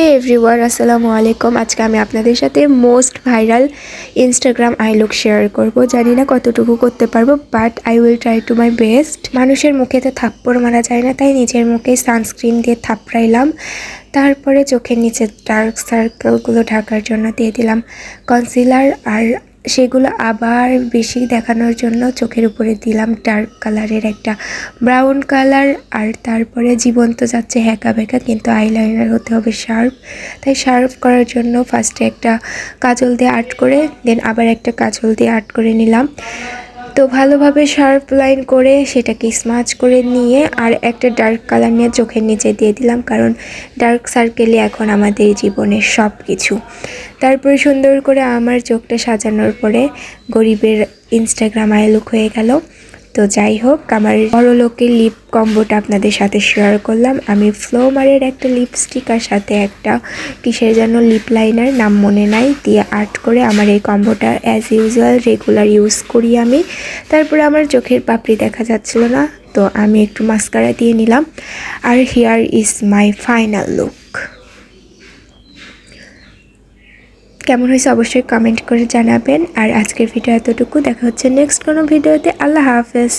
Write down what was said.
হে everyone, আসসালামু আলাইকুম। আজকে আমি আপনাদের সাথে most viral Instagram I look share করব। জানি না কতটুকু করতে পারবো, but I will try to my best. মানুষের মুখে তো থাপ্পড় মারা যায় না, তাই নিজের মুখে সানস্ক্রিন দিয়ে থাপড়াইলাম। তারপরে চোখের নিচে ডার্ক সার্কেলগুলো ঢাকার জন্য দিয়ে দিলাম কনসিলার, আর সেগুলো আবার বেশি দেখানোর জন্য চোখের উপরে দিলাম ডার্ক কালারের একটা ব্রাউন কালার। আর তারপরে জীবন্ত যাচ্ছে হ্যাকা ব্যাকা, কিন্তু আইলাইনার হতে হবে শার্প, তাই শার্প করার জন্য ফার্স্টে একটা কাজল দিয়ে আর্ট করে দেন আবার একটা কাজল দিয়ে আর্ট করে নিলাম। তো ভালোভাবে শার্প লাইন করে সেটাকে স্মাচ করে নিয়ে আর একটা ডার্ক কালার নিয়ে চোখের নিচে দিয়ে দিলাম, কারণ ডার্ক সার্কেলই এখন আমাদের জীবনের সব কিছু। তারপরে সুন্দর করে আমার চোখটা সাজানোর পরে গরিবের ইনস্টাগ্রাম আই লুক হয়ে গেল। তো যাই হোক, আমার বড়লোকের লিপ কম্বোটা আপনাদের সাথে শেয়ার করলাম। আমি ফ্লোমারের একটা লিপস্টিক আর সাথে একটা কিসের যেন লিপ লাইনার, নাম মনে নাই, দিয়ে আর্ট করে আমার এই কম্বোটা অ্যাজ ইউজুয়াল রেগুলার ইউজ করি আমি। তারপরে আমার চোখের পাপড়ি দেখা যাচ্ছিল না, তো আমি একটু মাস্কারা দিয়ে নিলাম। আর here is my final look. কেমন হয়েছে অবশ্যই কমেন্ট করে জানাবেন। আর আজকের ভিডিও এতটুকু, দেখা হচ্ছে নেক্সট কোনো ভিডিওতে। আল্লাহ হাফেজ।